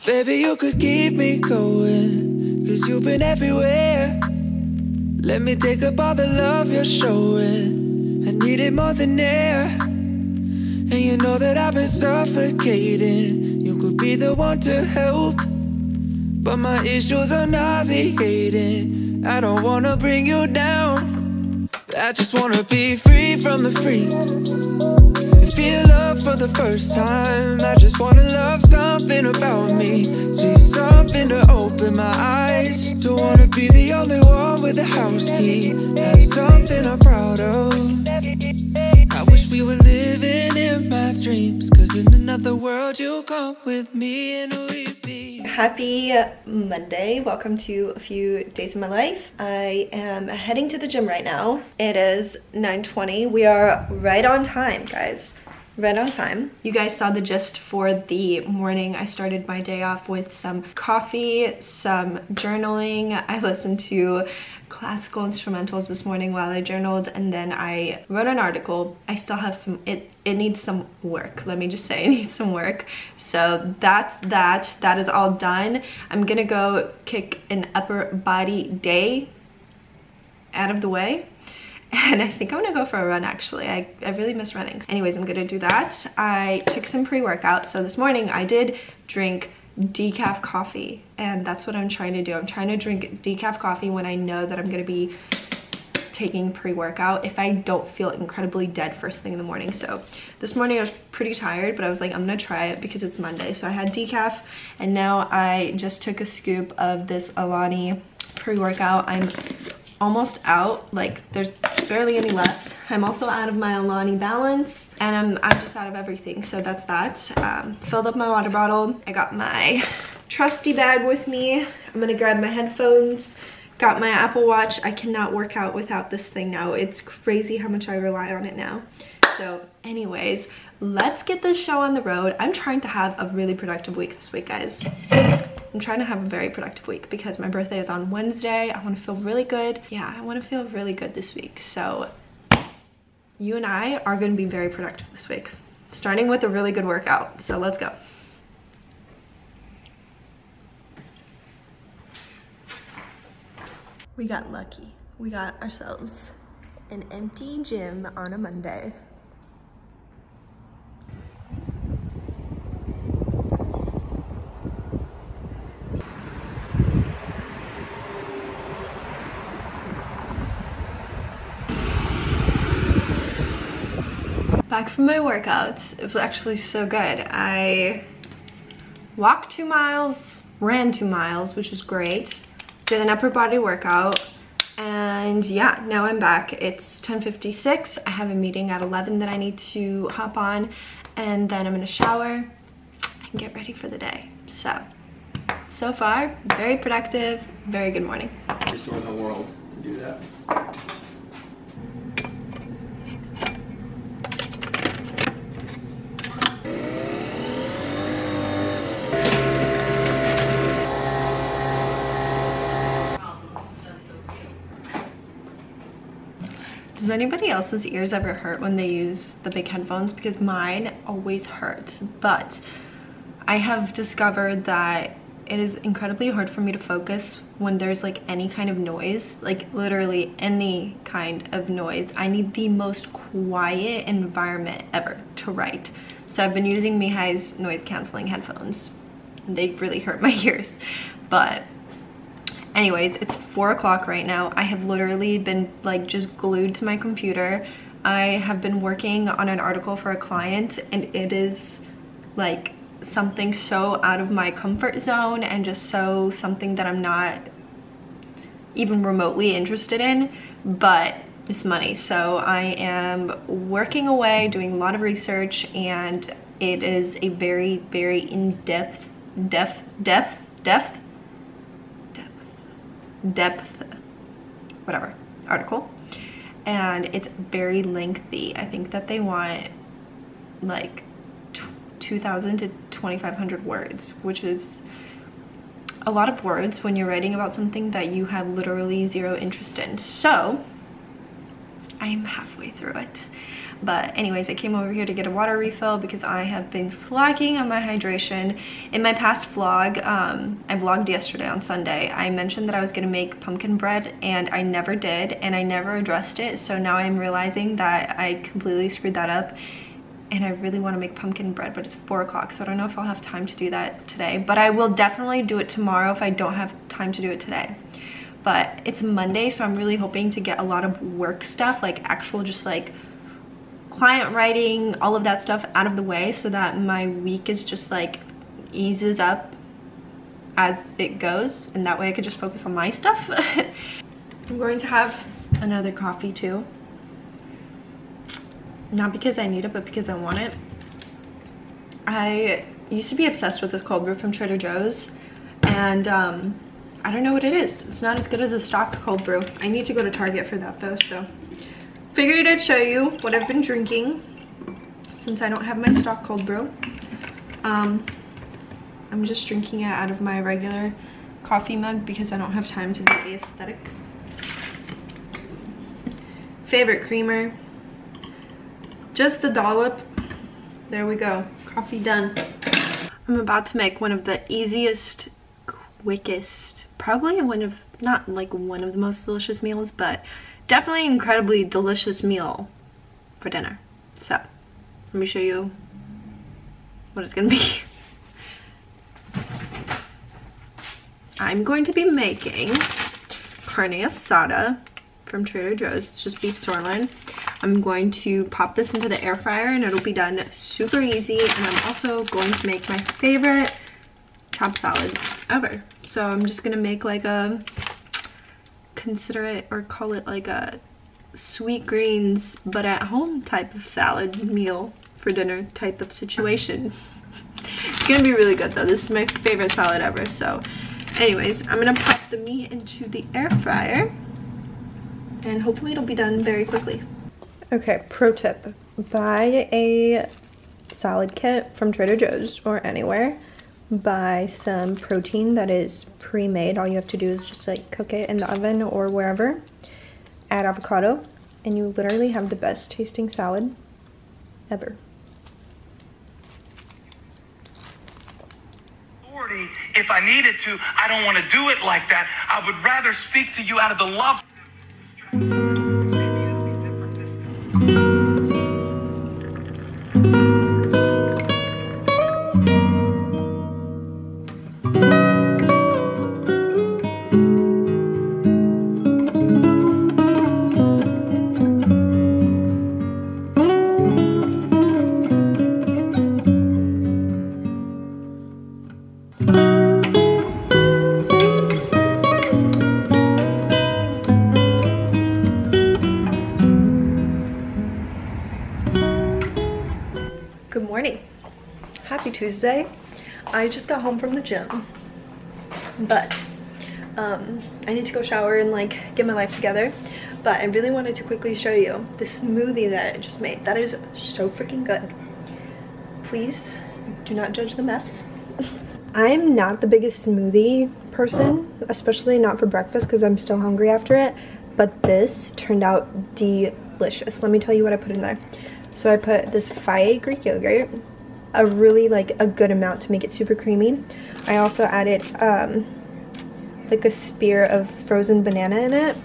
Baby, you could keep me going, 'cause you've been everywhere. Let me take up all the love you're showing. I need it more than air. And you know that I've been suffocating. You could be the one to help, but my issues are nauseating. I don't wanna bring you down. I just wanna be free from the freak and feel love for the first time. I just wanna love something about me, see something to open my eyes. Don't wanna be the only one with the house key, have something I'm proud of. I wish we were living in my dreams, 'cause in another world you'll come with me and we'd be. Happy Monday. Welcome to a few days of my life. I am heading to the gym right now. It is 9:20. We are right on time, guys. Right on time. You guys saw the gist for the morning. I started my day off with some coffee, some journaling. I listened to classical instrumentals this morning while I journaled, and then I wrote an article. I still have some, it needs some work. Let me just say it needs some work. So that's that. That is all done. I'm gonna go kick an upper body day out of the way. And I think I'm gonna go for a run actually. I really miss running. Anyways, I'm gonna do that. I took some pre-workout. So this morning I did drink decaf coffee, and that's what I'm trying to do. I'm trying to drink decaf coffee when I know that I'm gonna be taking pre-workout if I don't feel incredibly dead first thing in the morning. So this morning I was pretty tired, but I was like, I'm gonna try it because it's Monday. So I had decaf, and now I just took a scoop of this Alani pre-workout. I'm almost out, like there's barely any left. I'm also out of my Alani Balance, and I'm just out of everything. So that's that. Filled up my water bottle. I got my trusty bag with me. I'm gonna grab my headphones. Got my Apple Watch. I cannot work out without this thing now. It's crazy how much I rely on it now. So anyways, let's get this show on the road. I'm trying to have a really productive week this week, guys. I'm trying to have a very productive week because my birthday is on Wednesday. I want to feel really good. Yeah, I want to feel really good this week. So you and I are going to be very productive this week, starting with a really good workout. So let's go. We got lucky. We got ourselves an empty gym on a Monday. Back from my workout. It was actually so good. I walked 2 miles, ran 2 miles, which was great. Did an upper body workout, and yeah, now I'm back. It's 10:56. I have a meeting at 11 that I need to hop on, and then I'm gonna shower and get ready for the day. So far, very productive, very good morning. Store in the world to do that. Does anybody else's ears ever hurt when they use the big headphones? Because mine always hurts, but I have discovered that it is incredibly hard for me to focus when there's like any kind of noise, like literally any kind of noise. I need the most quiet environment ever to write. So I've been using Mihai's noise canceling headphones. They really hurt my ears, but anyways, it's 4 o'clock right now. I have literally been like just glued to my computer. I have been working on an article for a client, and it is like something so out of my comfort zone and just so something that I'm not even remotely interested in, but it's money. So I am working away, doing a lot of research, and it is a very, very in-depth, whatever, article, and it's very lengthy. I think that they want like 2,000 to 2,500 words, which is a lot of words when you're writing about something that you have literally zero interest in. So I am halfway through it, But anyways, I came over here to get a water refill because I have been slacking on my hydration. In my past vlog, I vlogged yesterday on Sunday, I mentioned that I was gonna make pumpkin bread and I never did, and I never addressed it. So now I'm realizing that I completely screwed that up, and I really want to make pumpkin bread, but it's 4 o'clock, so I don't know if I'll have time to do that today. But I will definitely do it tomorrow if I don't have time to do it today. But it's Monday, so I'm really hoping to get a lot of work stuff, like actual just like client writing, all of that stuff out of the way, so that my week is just like eases up as it goes, and that way I could just focus on my stuff. I'm going to have another coffee too. Not because I need it, but because I want it. I used to be obsessed with this cold brew from Trader Joe's, and I don't know what it is. It's not as good as a stock cold brew. I need to go to Target for that though, so figured I'd show you what I've been drinking since I don't have my stock cold brew. I'm just drinking it out of my regular coffee mug because I don't have time to get the aesthetic. Favorite creamer. Just the dollop. There we go. Coffee done. I'm about to make one of the easiest, quickest, probably not like one of the most delicious meals, but definitely an incredibly delicious meal for dinner. So, let me show you what it's gonna be. I'm going to be making carne asada from Trader Joe's. It's just beef sirloin. I'm going to pop this into the air fryer and it'll be done super easy. And I'm also going to make my favorite chopped salad ever. So I'm just gonna make like a, consider it or call it like a sweet greens but at home type of salad meal for dinner type of situation. It's gonna be really good though. This is my favorite salad ever. So anyways, I'm gonna pop the meat into the air fryer and hopefully it'll be done very quickly. Okay, pro tip, buy a salad kit from Trader Joe's or anywhere. Buy some protein that is pre-made. All you have to do is just like cook it in the oven or wherever. Add avocado and you literally have the best tasting salad ever. If I needed to, I don't want to do it like that. I would rather speak to you out of the love. Good morning. Happy Tuesday. I just got home from the gym, but I need to go shower and like get my life together. But I really wanted to quickly show you the smoothie that I just made. That is so freaking good. Please do not judge the mess. I'm not the biggest smoothie person, especially not for breakfast because I'm still hungry after it, but this turned out delicious. Let me tell you what I put in there. So I put this Fage Greek yogurt, a really like a good amount to make it super creamy. I also added like a spear of frozen banana in it.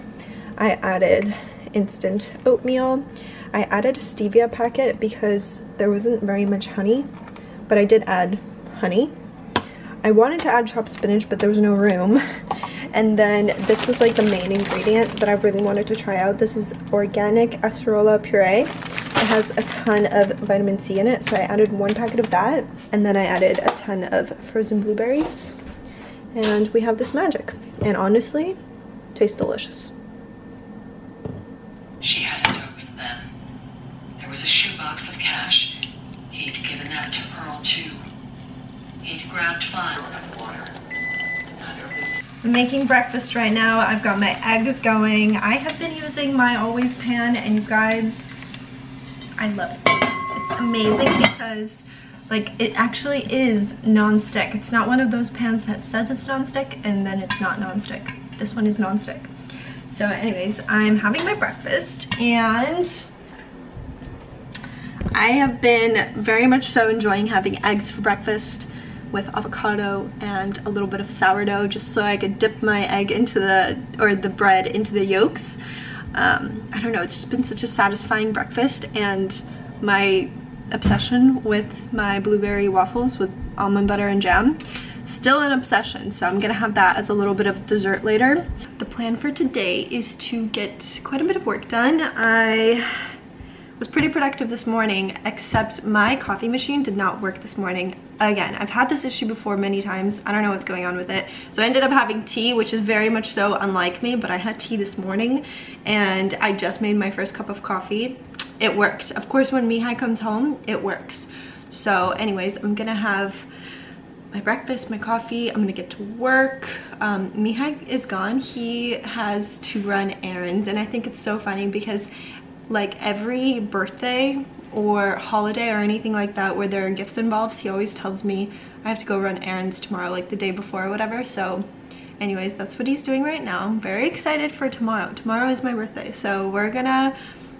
I added instant oatmeal. I added a stevia packet because there wasn't very much honey, but I did add honey. I wanted to add chopped spinach, but there was no room. And then this was like the main ingredient that I really wanted to try out. This is organic acerola puree. It has a ton of vitamin C in it, so I added 1 packet of that, and then I added a ton of frozen blueberries, and we have this magic. And honestly, tastes delicious. She hadn't opened them. There was a shoebox of cash. He'd given that to Pearl too. He'd grabbed 5 water. I'm making breakfast right now. I've got my eggs going. I have been using my Always pan, and you guys, I love it. It's amazing because like it actually is non-stick. It's not one of those pans that says it's non-stick and then it's not non-stick. This one is non-stick. So anyways, I'm having my breakfast and I have been very much so enjoying having eggs for breakfast with avocado and a little bit of sourdough, just so I could dip my egg into the bread into the yolks. I don't know, it's just been such a satisfying breakfast, and my obsession with my blueberry waffles with almond butter and jam, still an obsession, so I'm gonna have that as a little bit of dessert later. The plan for today is to get quite a bit of work done. I was pretty productive this morning, except my coffee machine did not work this morning. Again, I've had this issue before many times. I don't know what's going on with it. So I ended up having tea, which is very much so unlike me, but I had tea this morning and I just made my first cup of coffee. It worked. Of course, when Mihai comes home, it works. So anyways, I'm gonna have my breakfast, my coffee, I'm gonna get to work. Mihai is gone. He has to run errands, and I think it's so funny because like every birthday or holiday or anything like that where there are gifts involved, he always tells me I have to go run errands tomorrow, like the day before or whatever. So anyways, that's what he's doing right now. I'm very excited for tomorrow. Tomorrow is my birthday, so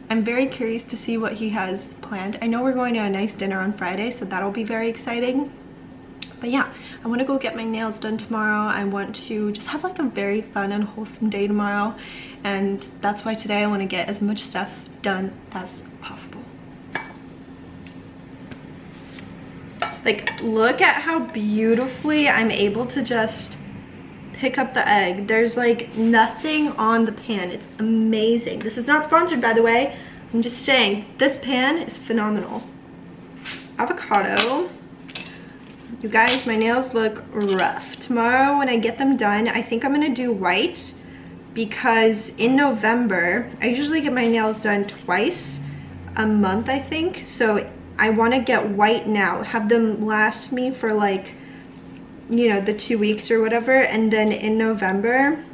I'm very curious to see what he has planned. I know we're going to a nice dinner on Friday, so that'll be very exciting. But yeah, I want to go get my nails done tomorrow. I want to just have like a very fun and wholesome day tomorrow, and that's why today I want to get as much stuff done as possible. Like, look at how beautifully I'm able to just pick up the egg. There's like nothing on the pan. It's amazing. This is not sponsored, by the way. I'm just saying, this pan is phenomenal. Avocado. You guys, my nails look rough. Tomorrow when I get them done, I think I'm gonna do white, because in November, I usually get my nails done twice a month, I think. So I wanna get white now, have them last me for like, you know, the 2 weeks or whatever, and then in November,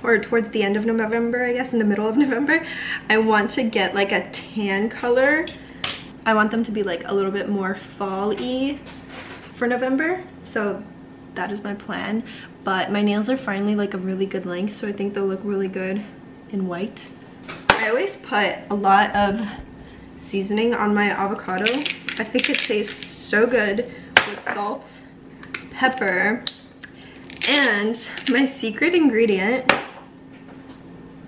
or towards the end of November, I guess, in the middle of November, I want to get like a tan color. I want them to be like a little bit more fall-y for November, so that is my plan. But my nails are finally like a really good length, so I think they'll look really good in white. I always put a lot of seasoning on my avocado. I think it tastes so good with salt, pepper, and my secret ingredient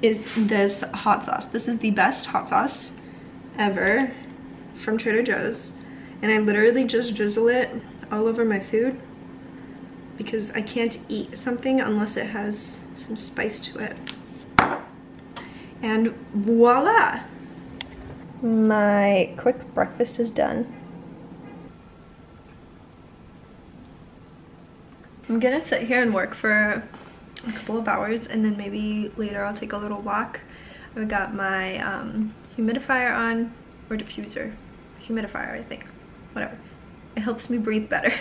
is this hot sauce. This is the best hot sauce ever from Trader Joe's, and I literally just drizzle it all over my food because I can't eat something unless it has some spice to it. And voila! My quick breakfast is done. I'm gonna sit here and work for a couple of hours, and then maybe later I'll take a little walk. I've got my humidifier on, or diffuser. Humidifier, I think. Whatever. It helps me breathe better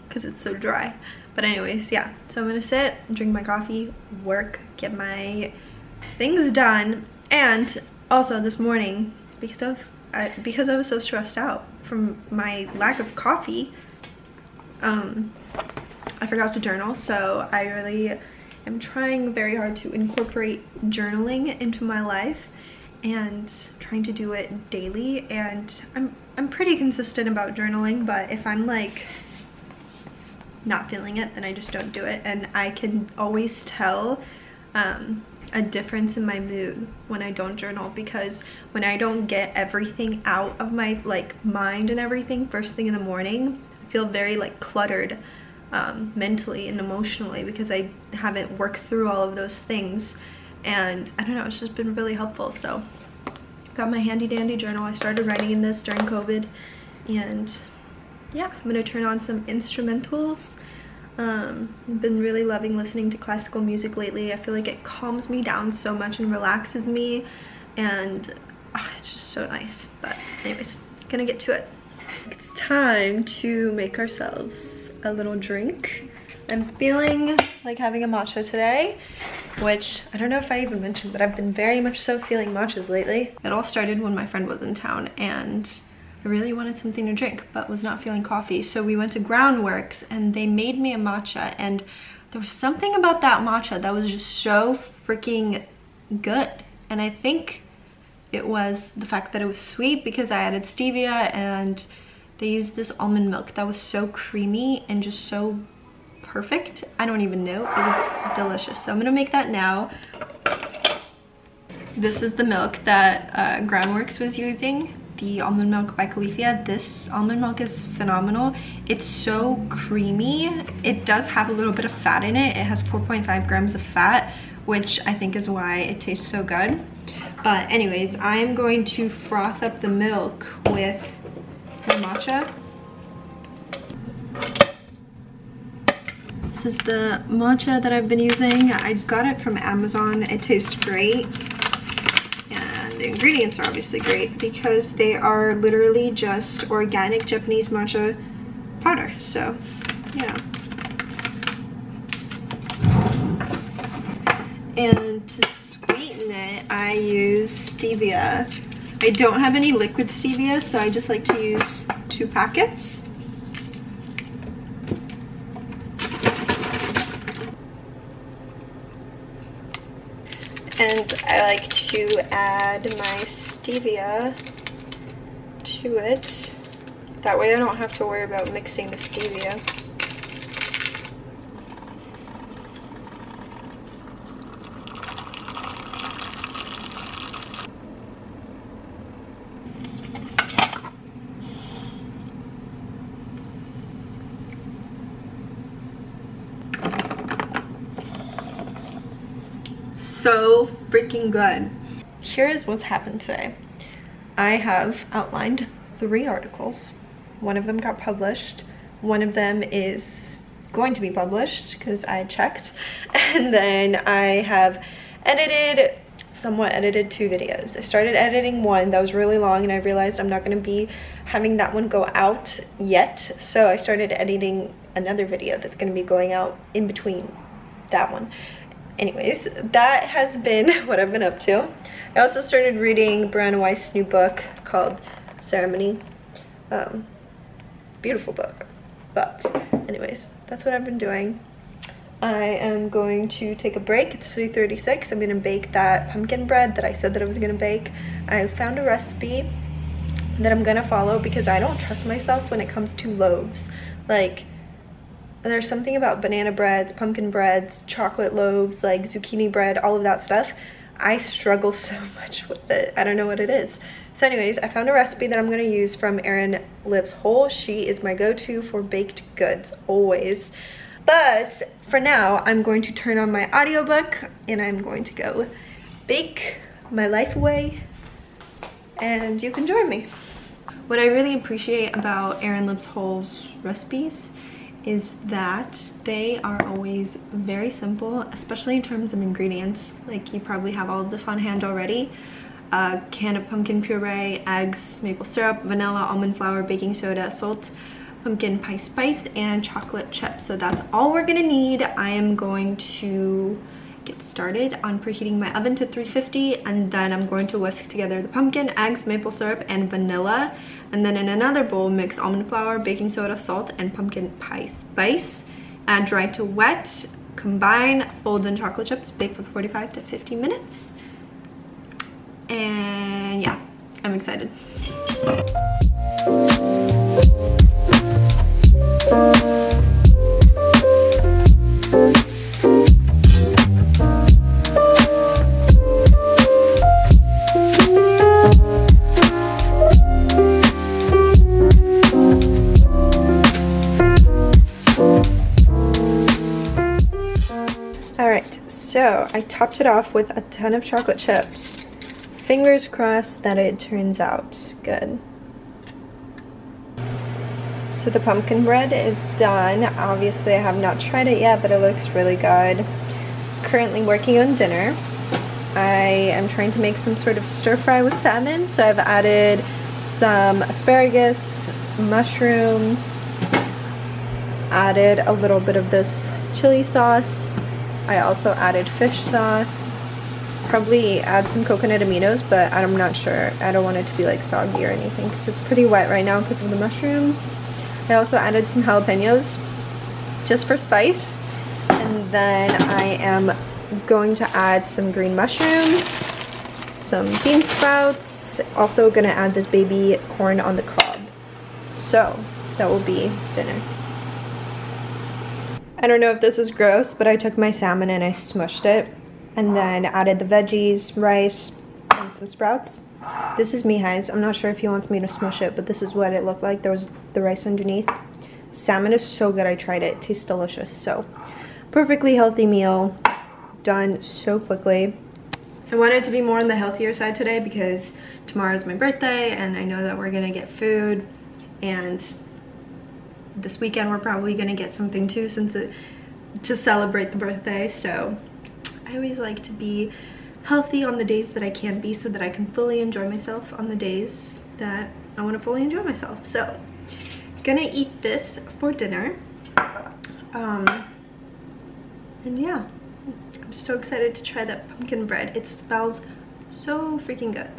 because it's so dry. But anyways, yeah. So I'm gonna sit, drink my coffee, work, get my things done. And also this morning, because I was so stressed out from my lack of coffee, I forgot to journal. So I really am trying very hard to incorporate journaling into my life and trying to do it daily. And I'm pretty consistent about journaling, but if I'm like not feeling it, then I just don't do it. And I can always tell a difference in my mood when I don't journal, because when I don't get everything out of my like mind and everything first thing in the morning, I feel very like cluttered mentally and emotionally, because I haven't worked through all of those things. And I don't know, it's just been really helpful. So got my handy dandy journal. I started writing in this during COVID, and yeah, I'm gonna turn on some instrumentals. I've been really loving listening to classical music lately. I feel like it calms me down so much and relaxes me, and it's just so nice. But anyways, gonna get to it. It's time to make ourselves a little drink. I'm feeling like having a matcha today, which I don't know if I even mentioned, but I've been very much so feeling matchas lately. It all started when my friend was in town, and I really wanted something to drink but was not feeling coffee, so we went to Groundworks and they made me a matcha, and there was something about that matcha that was just so freaking good. And I think it was the fact that it was sweet because I added stevia, and they used this almond milk that was so creamy and just so perfect. I don't even know, it was delicious. So I'm gonna make that now. This is the milk that Groundworks was using, the almond milk by Califia. This almond milk is phenomenal. It's so creamy. It does have a little bit of fat in it. It has 4.5 grams of fat, which I think is why it tastes so good. But anyways, I'm going to froth up the milk with the matcha. This is the matcha that I've been using. I got it from Amazon. It tastes great. The ingredients are obviously great because they are literally just organic Japanese matcha powder. So yeah. And to sweeten it, I use stevia. I don't have any liquid stevia, so I just like to use 2 packets. And I like to add my stevia to it. That way I don't have to worry about mixing the stevia. So freaking good. Here's what's happened today. I have outlined 3 articles. One of them got published. One of them is going to be published because I checked. And then I have somewhat edited 2 videos. I started editing one that was really long, and I realized I'm not going to be having that one go out yet. So I started editing another video that's going to be going out in between that one. Anyways, that has been what I've been up to. I also started reading Brianna Weiss's new book called Ceremony. Beautiful book. But anyways, that's what I've been doing. I am going to take a break. It's 3:36. I'm gonna bake that pumpkin bread that I said that I was gonna bake. I found a recipe that I'm gonna follow because I don't trust myself when it comes to loaves. Like, there's something about banana breads, pumpkin breads, chocolate loaves, like zucchini bread, all of that stuff. I struggle so much with it. I don't know what it is. So anyways, I found a recipe that I'm going to use from Erin Lives Whole. She is my go-to for baked goods, always. But for now, I'm going to turn on my audiobook and I'm going to go bake my life away, and you can join me. What I really appreciate about Erin Lives Whole's recipes is that they are always very simple, especially in terms of ingredients. Like, you probably have all of this on hand already. A can of pumpkin puree, eggs, maple syrup, vanilla, almond flour, baking soda, salt, pumpkin pie spice, and chocolate chips. So that's all we're gonna need. I am going to get started on preheating my oven to 350, and then I'm going to whisk together the pumpkin, eggs, maple syrup, and vanilla. And then in another bowl, mix almond flour, baking soda, salt, and pumpkin pie spice. Add dry to wet, combine, fold in chocolate chips, bake for 45 to 50 minutes. And yeah, I'm excited. Alright, so I topped it off with a ton of chocolate chips. Fingers crossed that it turns out good. So the pumpkin bread is done. Obviously I have not tried it yet, but it looks really good. Currently working on dinner. I am trying to make some sort of stir fry with salmon. So I've added some asparagus, mushrooms, added a little bit of this chili sauce. I also added fish sauce. Probably add some coconut aminos, but I'm not sure. I don't want it to be like soggy or anything because it's pretty wet right now because of the mushrooms. I also added some jalapenos just for spice. And then I am going to add some green mushrooms, some bean sprouts. Also gonna add this baby corn on the cob. So that will be dinner. I don't know if this is gross, but I took my salmon and I smushed it and then added the veggies, rice, and some sprouts. This is Mihai's. I'm not sure if he wants me to smush it, but this is what it looked like. There was the rice underneath. Salmon is so good. I tried it. It tastes delicious. So perfectly healthy meal, done so quickly. I wanted to be more on the healthier side today because tomorrow's my birthday and I know that we're gonna get food, and this weekend we're probably gonna get something too to celebrate the birthday. So I always like to be healthy on the days that I can be so that I can fully enjoy myself on the days that I want to fully enjoy myself. So gonna eat this for dinner. And yeah, I'm so excited to try that pumpkin bread. It smells so freaking good.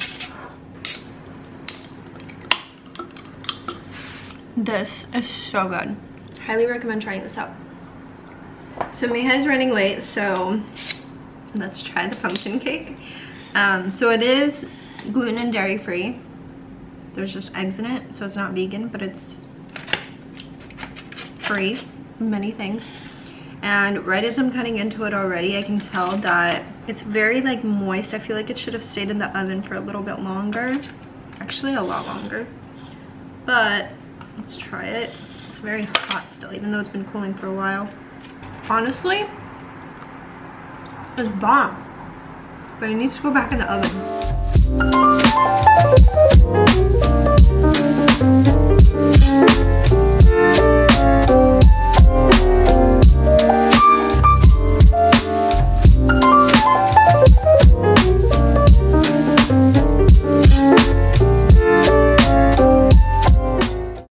This is so good. Highly recommend trying this out. So Mihai's running late, so let's try the pumpkin cake. So it is gluten and dairy free. There's just eggs in it, so it's not vegan, but it's free of many things. And right as I'm cutting into it already, I can tell that it's very like moist. I feel like it should have stayed in the oven for a little bit longer. Actually a lot longer. But let's try it. It's very hot still, even though it's been cooling for a while. Honestly, it's bomb. But it needs to go back in the oven.